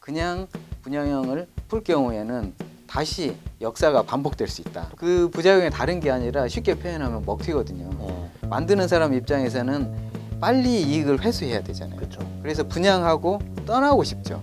그냥 분양형을 풀 경우에는 다시 역사가 반복될 수 있다. 그 부작용이 다른 게 아니라 쉽게 표현하면 먹튀거든요. 만드는 사람 입장에서는 빨리 이익을 회수해야 되잖아요. 그렇죠. 그래서 분양하고 떠나고 싶죠.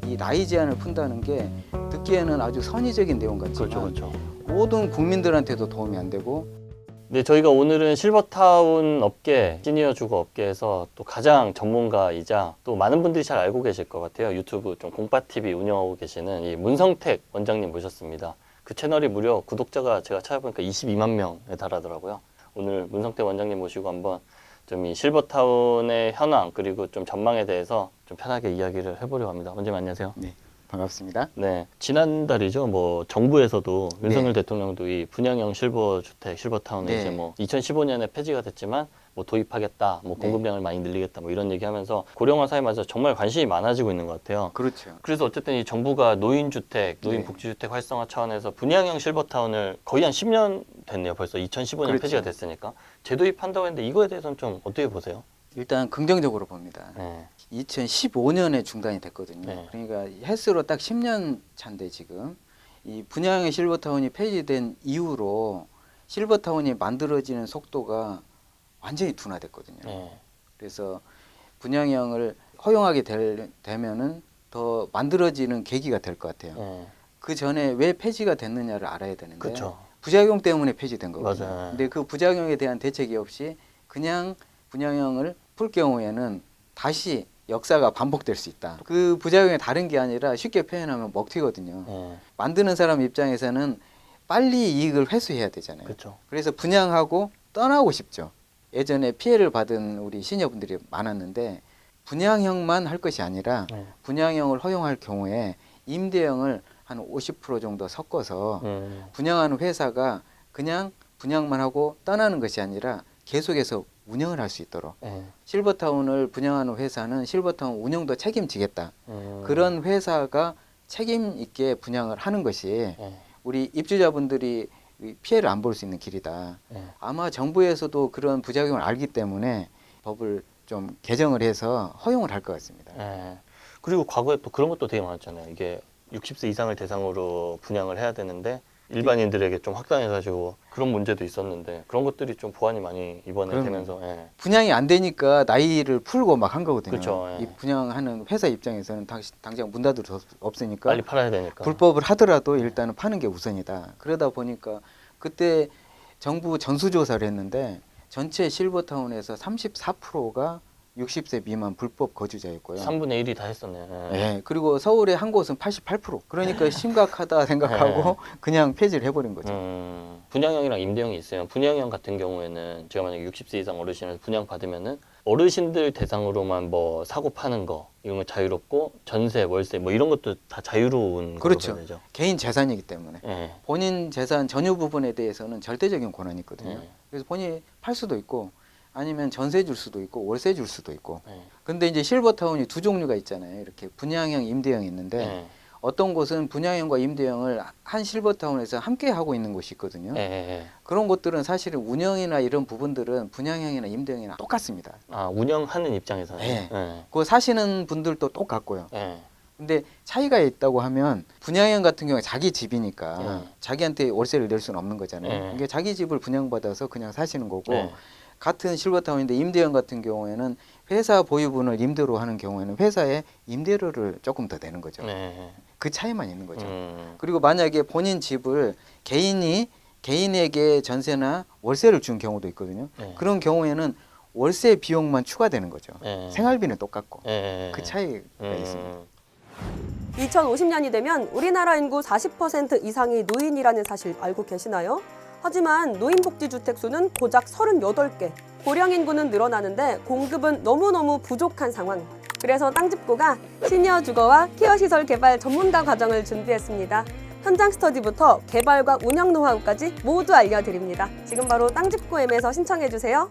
이 나이 제한을 푼다는 게 듣기에는 아주 선의적인 내용 같지만 그렇죠. 모든 국민들한테도 도움이 안 되고. 네, 저희가 오늘은 실버타운 업계, 시니어 주거 업계에서 또 가장 전문가이자 또 많은 분들이 잘 알고 계실 것 같아요. 유튜브 좀 공빠TV 운영하고 계시는 이 문성택 원장님 모셨습니다. 그 채널이 무려 구독자가 제가 찾아보니까 22만 명에 달하더라고요. 오늘 문성택 원장님 모시고 한번 좀 이 실버타운의 현황 그리고 좀 전망에 대해서 좀 편하게 이야기를 해보려고 합니다. 원장님 안녕하세요. 네, 반갑습니다. 네, 지난달이죠. 뭐 정부에서도 윤석열 네. 대통령도 이 분양형 실버주택, 실버타운을 네. 이제 뭐 2015년에 폐지가 됐지만 뭐 도입하겠다, 뭐 공급량을 많이 늘리겠다, 뭐 이런 얘기하면서 고령화 사회에 맞아서 정말 관심이 많아지고 있는 것 같아요. 그렇죠. 그래서 어쨌든 이 정부가 노인주택, 네. 노인복지주택 활성화 차원에서 분양형 실버타운을 거의 한 10년 됐네요. 벌써 2015년 그렇죠. 폐지가 됐으니까 재도입한다고 했는데 이거에 대해서는 좀 어떻게 보세요? 일단 긍정적으로 봅니다. 네. 2015년에 중단이 됐거든요. 네. 그러니까 횟수로 딱 10년 차인데 지금 이 분양형 실버타운이 폐지된 이후로 실버타운이 만들어지는 속도가 완전히 둔화됐거든요. 네. 그래서 분양형을 허용하게 되면은 더 만들어지는 계기가 될 것 같아요. 네. 그 전에 왜 폐지가 됐느냐를 알아야 되는데 그렇죠. 부작용 때문에 폐지된 거거든요. 맞아요. 근데 그 부작용에 대한 대책이 없이 그냥 분양형을 풀 경우에는 다시 역사가 반복될 수 있다. 그 부작용이 다른 게 아니라 쉽게 표현하면 먹튀거든요. 네. 만드는 사람 입장에서는 빨리 이익을 회수해야 되잖아요. 그렇죠. 그래서 분양하고 떠나고 싶죠. 예전에 피해를 받은 우리 시니어분들이 많았는데 분양형만 할 것이 아니라 네. 분양형을 허용할 경우에 임대형을 한 50% 정도 섞어서 분양하는 회사가 그냥 분양만 하고 떠나는 것이 아니라 계속해서 운영을 할 수 있도록 실버타운을 분양하는 회사는 실버타운 운영도 책임지겠다. 그런 회사가 책임 있게 분양을 하는 것이 우리 입주자분들이 피해를 안 볼 수 있는 길이다. 아마 정부에서도 그런 부작용을 알기 때문에 법을 좀 개정을 해서 허용을 할 것 같습니다. 그리고 과거에 또 그런 것도 되게 많았잖아요. 이게 60세 이상을 대상으로 분양을 해야 되는데 일반인들에게 좀 확산해가지고 그런 문제도 있었는데 그런 것들이 좀 보완이 많이 이번에 그럼요. 되면서 분양이 안 되니까 나이를 풀고 막 한 거거든요. 그쵸, 이 분양하는 회사 입장에서는 당장 문 닫을 수 없으니까 빨리 팔아야 되니까. 불법을 하더라도 일단은 파는 게 우선이다. 그러다 보니까 그때 정부 전수조사를 했는데 전체 실버타운에서 34%가 60세 미만 불법 거주자였고요. 3분의 1이 다 했었네요. 네, 그리고 서울의 한 곳은 88%. 그러니까 심각하다 생각하고 그냥 폐지를 해버린 거죠. 분양형이랑 임대형이 있어요. 분양형 같은 경우에는 제가 만약에 60세 이상 어르신을 분양 받으면은 어르신들 대상으로만 뭐 사고 파는 거 이런 거 자유롭고 전세, 월세 뭐 이런 것도 다 자유로운 그렇죠. 거죠. 개인 재산이기 때문에 본인 재산 전유 부분에 대해서는 절대적인 권한이 있거든요. 그래서 본인이 팔 수도 있고 아니면 전세 줄 수도 있고 월세 줄 수도 있고. 근데 이제 실버타운이 두 종류가 있잖아요. 이렇게 분양형, 임대형이 있는데 어떤 곳은 분양형과 임대형을 한 실버타운에서 함께 하고 있는 곳이 있거든요. 그런 곳들은 사실은 운영이나 이런 부분들은 분양형이나 임대형이나 똑같습니다. 아, 운영하는 입장에서는. 그 사시는 분들도 똑같고요. 근데 차이가 있다고 하면 분양형 같은 경우에 자기 집이니까 자기한테 월세를 낼 수는 없는 거잖아요. 그러니까 자기 집을 분양받아서 그냥 사시는 거고 같은 실버타운인데 임대형 같은 경우에는 회사 보유분을 임대로 하는 경우에는 회사에 임대료를 조금 더 내는 거죠. 그 차이만 있는 거죠. 그리고 만약에 본인 집을 개인에게 전세나 월세를 준 경우도 있거든요. 그런 경우에는 월세 비용만 추가되는 거죠. 생활비는 똑같고 그 차이가 있습니다. 2050년이 되면 우리나라 인구 40% 이상이 노인이라는 사실 알고 계시나요? 하지만 노인복지주택 수는 고작 38개. 고령 인구는 늘어나는데 공급은 너무너무 부족한 상황. 그래서 땅집고가 시니어 주거와 케어시설 개발 전문가 과정을 준비했습니다. 현장 스터디부터 개발과 운영 노하우까지 모두 알려드립니다. 지금 바로 땅집고엠에서 신청해주세요.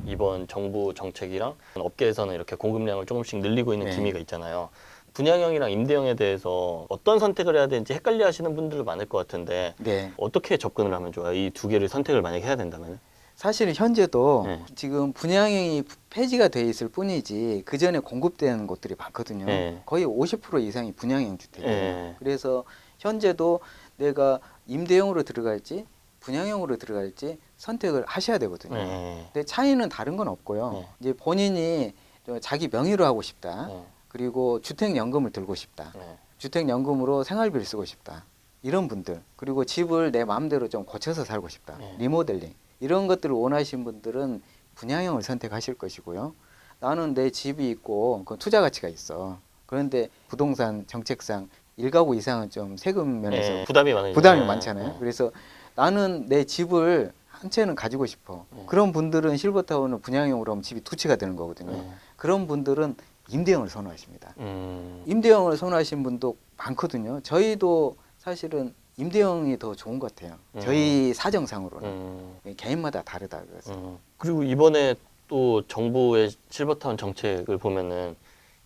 이번 정부 정책이랑 업계에서는 이렇게 공급량을 조금씩 늘리고 있는 네. 기미가 있잖아요. 분양형이랑 임대형에 대해서 어떤 선택을 해야 되는지 헷갈려 하시는 분들도 많을 것 같은데 네. 어떻게 접근을 하면 좋아요? 이 두 개를 선택을 만약에 해야 된다면? 사실 현재도 네. 지금 분양이 폐지가 돼 있을 뿐이지 그 전에 공급되는 곳들이 많거든요. 네. 거의 50% 이상이 분양형 주택이에요. 네. 그래서 현재도 내가 임대형으로 들어갈지 분양형으로 들어갈지 선택을 하셔야 되거든요. 네. 근데 차이는 다른 건 없고요. 네. 이제 본인이 좀 자기 명의로 하고 싶다. 네. 그리고 주택연금을 들고 싶다. 네. 주택연금으로 생활비를 쓰고 싶다. 이런 분들. 그리고 집을 내 마음대로 좀 고쳐서 살고 싶다. 네. 리모델링. 이런 것들을 원하시는 분들은 분양형을 선택하실 것이고요. 나는 내 집이 있고 그 투자 가치가 있어. 그런데 부동산 정책상 1가구 이상은 좀 세금 면에서 네. 부담이 많으니까. 부담이 많잖아요. 네. 그래서 나는 내 집을 한 채는 가지고 싶어. 그런 분들은 실버타운은 분양형으로 하면 집이 2채가 되는 거거든요. 네. 그런 분들은 임대형을 선호하십니다. 음. 임대형을 선호하시는 분도 많거든요. 저희도 사실은 임대형이 더 좋은 것 같아요. 저희 사정상으로는. 개인마다 다르다 그래서. 그리고 이번에 또 정부의 실버타운 정책을 보면은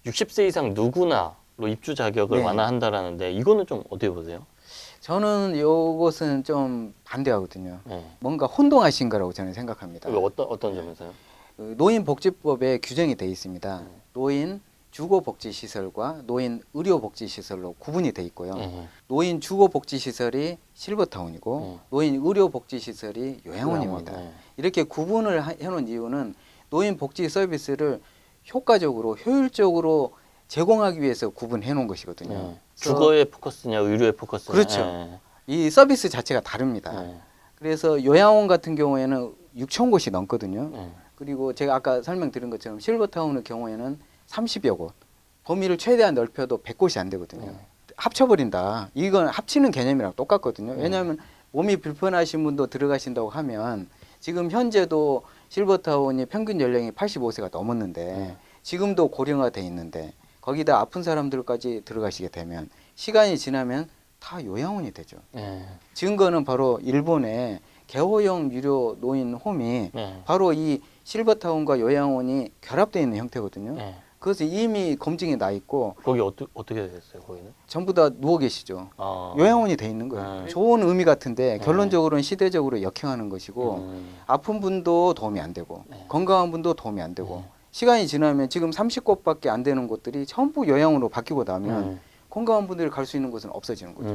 60세 이상 누구나로 입주 자격을 네. 완화한다라는데 이거는 좀 어떻게 보세요? 저는 요것은 좀 반대하거든요. 네. 뭔가 혼동하신 거라고 저는 생각합니다. 이거 어떤 점에서요? 그 노인복지법에 규정이 되어 있습니다. 노인 주거복지시설과 노인 의료복지시설로 구분이 되어 있고요. 노인 주거복지시설이 실버타운이고 노인 의료복지시설이 요양원입니다. 네. 이렇게 구분을 해놓은 이유는 노인복지 서비스를 효과적으로 효율적으로 제공하기 위해서 구분해 놓은 것이거든요. 그래서 주거에 포커스냐 의료에 포커스냐. 그렇죠. 네. 이 서비스 자체가 다릅니다. 네. 그래서 요양원 같은 경우에는 6천 곳이 넘거든요. 네. 그리고 제가 아까 설명드린 것처럼 실버타운의 경우에는 30여 곳, 범위를 최대한 넓혀도 100곳이 안 되거든요. 합쳐버린다. 이건 합치는 개념이랑 똑같거든요. 왜냐하면 몸이 불편하신 분도 들어가신다고 하면 지금 현재도 실버타운이 평균 연령이 85세가 넘었는데 지금도 고령화 돼 있는데 거기다 아픈 사람들까지 들어가시게 되면 시간이 지나면 다 요양원이 되죠. 네. 증거는 바로 일본의 개호형 유료 노인 홈이 네. 바로 이 실버타운과 요양원이 결합되어 있는 형태거든요. 네. 그것이 이미 검증이 나 있고 거기 어떻게 됐어요? 거기는? 전부 다 누워 계시죠. 아. 요양원이 돼 있는 거예요. 좋은 의미 같은데 결론적으로는 시대적으로 역행하는 것이고 아픈 분도 도움이 안 되고 건강한 분도 도움이 안 되고 시간이 지나면 지금 30곳밖에 안 되는 곳들이 전부 요양원으로 바뀌고 나면 건강한 분들이 갈 수 있는 곳은 없어지는 거죠.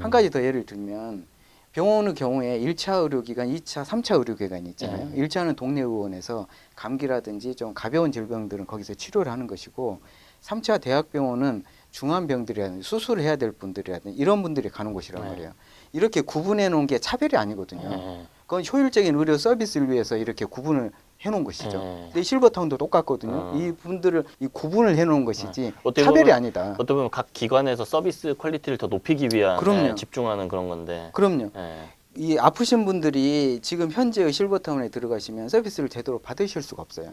한 가지 더 예를 들면 병원의 경우에 1차 의료기관, 2차, 3차 의료기관이 있잖아요. 1차는 동네 의원에서 감기라든지 좀 가벼운 질병들은 거기서 치료를 하는 것이고 3차 대학병원은 중한 병들이라든지 수술을 해야 될 분들이라든지 이런 분들이 가는 곳이란 말이에요. 이렇게 구분해 놓은 게 차별이 아니거든요. 그건 효율적인 의료 서비스를 위해서 이렇게 구분을 해놓은 것이죠. 근데 실버타운도 똑같거든요. 이 분들을 이 구분을 해놓은 것이지 차별이 아니다. 어떻게 보면 각 기관에서 서비스 퀄리티를 더 높이기 위한 그럼요. 집중하는 그런 건데. 그럼요. 네. 이 아프신 분들이 지금 현재의 실버타운에 들어가시면 서비스를 제대로 받으실 수가 없어요.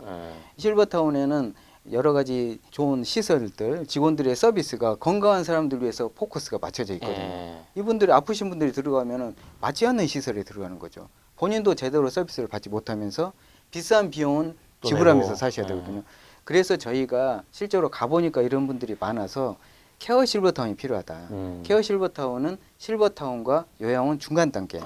실버타운에는 여러 가지 좋은 시설들, 직원들의 서비스가 건강한 사람들 위해서 포커스가 맞춰져 있거든요. 이분들이 아프신 분들이 들어가면은 맞지 않는 시설에 들어가는 거죠. 본인도 제대로 서비스를 받지 못하면서 비싼 비용은 지불하면서 사셔야 되거든요. 그래서 저희가 실제로 가보니까 이런 분들이 많아서 케어 실버타운이 필요하다. 케어 실버타운은 실버타운과 요양원 중간 단계.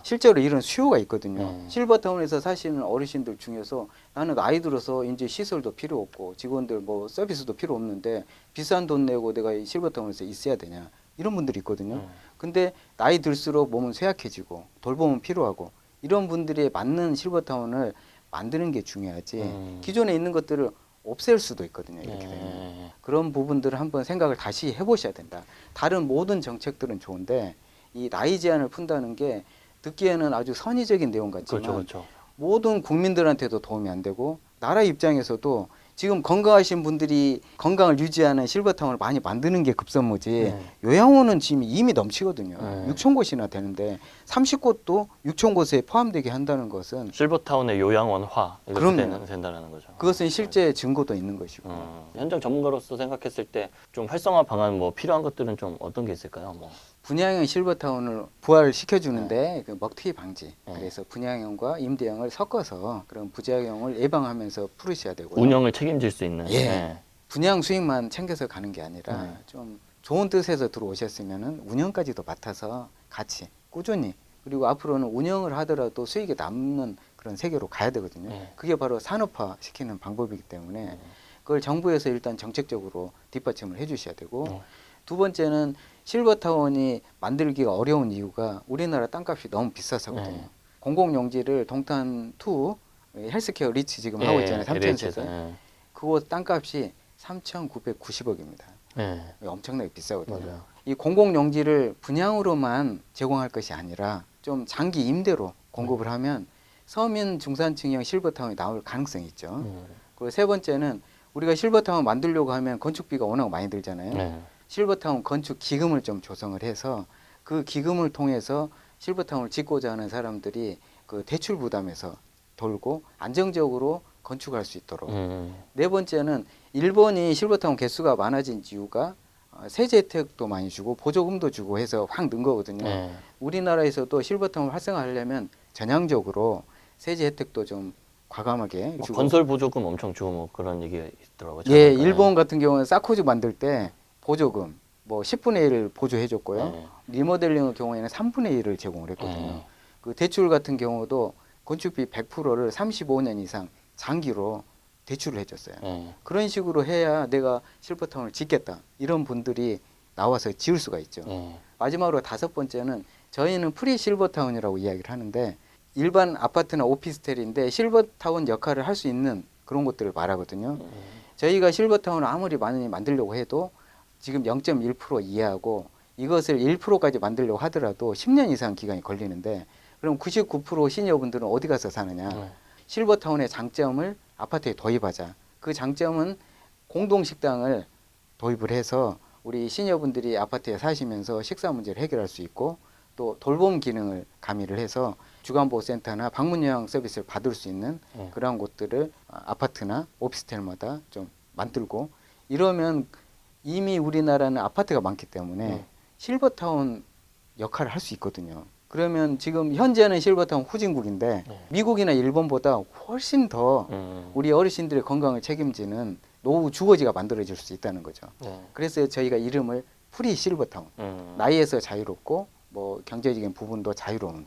실제로 이런 수요가 있거든요. 실버타운에서 사시는 어르신들 중에서 나는 나이 들어서 이제 시설도 필요 없고 직원들 뭐 서비스도 필요 없는데 비싼 돈 내고 내가 이 실버타운에서 있어야 되냐. 이런 분들이 있거든요. 근데 나이 들수록 몸은 쇠약해지고 돌봄은 필요하고 이런 분들이 맞는 실버타운을 만드는 게 중요하지 기존에 있는 것들을 없앨 수도 있거든요. 이렇게 되면. 그런 부분들을 한번 생각을 다시 해보셔야 된다. 다른 모든 정책들은 좋은데 이 나이 제한을 푼다는 게 듣기에는 아주 선의적인 내용 같지만 그렇죠. 모든 국민들한테도 도움이 안 되고 나라 입장에서도 지금 건강하신 분들이 건강을 유지하는 실버타운을 많이 만드는 게 급선무지 요양원은 지금 이미 넘치거든요. 6천 곳이나 되는데 30곳도 6천 곳에 포함되게 한다는 것은 실버타운의 요양원화 이렇게 그럼요. 된다는 거죠. 그것은 실제 증거도 있는 것이고 현장 전문가로서 생각했을 때 좀 활성화 방안 뭐 필요한 것들은 좀 어떤 게 있을까요? 뭐. 분양형 실버타운을 부활시켜주는데 그 먹튀 방지 그래서 분양형과 임대형을 섞어서 그런 부작용을 예방하면서 풀으셔야 되고요. 운영을 책임질 수 있는. 분양 수익만 챙겨서 가는 게 아니라 좀 좋은 뜻에서 들어오셨으면 운영까지도 맡아서 같이 꾸준히 그리고 앞으로는 운영을 하더라도 수익이 남는 그런 그런 세계로 가야 되거든요. 네. 그게 바로 산업화 시키는 방법이기 때문에 그걸 정부에서 일단 정책적으로 뒷받침을 해주셔야 되고 두 번째는 실버타운이 만들기가 어려운 이유가 우리나라 땅값이 너무 비싸서거든요. 공공용지를 동탄2 헬스케어 리치 지금 하고 있잖아요. 3,000세대. 그거 땅값이 3,990억입니다. 엄청나게 비싸거든요. 맞아요. 이 공공용지를 분양으로만 제공할 것이 아니라 좀 장기 임대로 공급을 하면 서민 중산층형 실버타운이 나올 가능성이 있죠. 그리고 세 번째는 우리가 실버타운 만들려고 하면 건축비가 워낙 많이 들잖아요. 실버타운 건축 기금을 좀 조성을 해서 그 기금을 통해서 실버타운을 짓고자 하는 사람들이 그 대출 부담에서 돌고 안정적으로 건축할 수 있도록. 네 번째는 일본이 실버타운 개수가 많아진 이유가 세제 혜택도 많이 주고 보조금도 주고 해서 확 는 거거든요. 우리나라에서도 실버타운을 활성화하려면 전향적으로 세제 혜택도 좀 과감하게 뭐 주고. 건설 보조금 엄청 주고 뭐 그런 얘기가 있더라고요. 예, 잠깐. 일본 같은 경우는 사코즈 만들 때 보조금 뭐 10분의 1을 보조해 줬고요. 리모델링의 경우에는 3분의 1을 제공을 했거든요. 그 대출 같은 경우도 건축비 100%를 35년 이상 장기로 대출을 해줬어요. 그런 식으로 해야 내가 실버타운을 짓겠다. 이런 분들이 나와서 지을 수가 있죠. 마지막으로 다섯 번째는 저희는 프리 실버타운이라고 이야기를 하는데 일반 아파트나 오피스텔인데 실버타운 역할을 할 수 있는 그런 것들을 말하거든요. 저희가 실버타운을 아무리 많이 만들려고 해도 지금 0.1% 이하고 이것을 1%까지 만들려고 하더라도 10년 이상 기간이 걸리는데 그럼 99% 시니어분들은 어디 가서 사느냐. 실버타운의 장점을 아파트에 도입하자. 그 장점은 공동식당을 도입을 해서 우리 시니어분들이 아파트에 사시면서 식사 문제를 해결할 수 있고 또 돌봄 기능을 가미를 해서 주간보호센터나 방문요양 서비스를 받을 수 있는 그런 곳들을 아파트나 오피스텔마다 좀 만들고 이러면 이미 우리나라는 아파트가 많기 때문에 실버타운 역할을 할 수 있거든요. 그러면 지금 현재는 실버타운 후진국인데 미국이나 일본보다 훨씬 더 우리 어르신들의 건강을 책임지는 노후 주거지가 만들어질 수 있다는 거죠. 그래서 저희가 이름을 프리 실버타운, 나이에서 자유롭고 뭐 경제적인 부분도 자유로운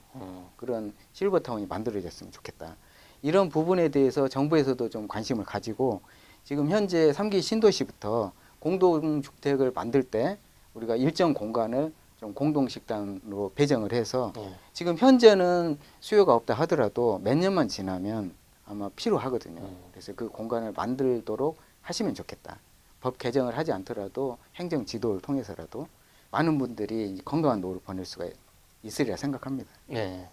그런 실버타운이 만들어졌으면 좋겠다. 이런 부분에 대해서 정부에서도 좀 관심을 가지고 지금 현재 3기 신도시부터 공동주택을 만들 때 우리가 일정 공간을 좀 공동식당으로 배정을 해서 지금 현재는 수요가 없다 하더라도 몇 년만 지나면 아마 필요하거든요. 그래서 그 공간을 만들도록 하시면 좋겠다. 법 개정을 하지 않더라도 행정 지도를 통해서라도 많은 분들이 건강한 노후를 보낼 수가 있으리라 생각합니다. 네.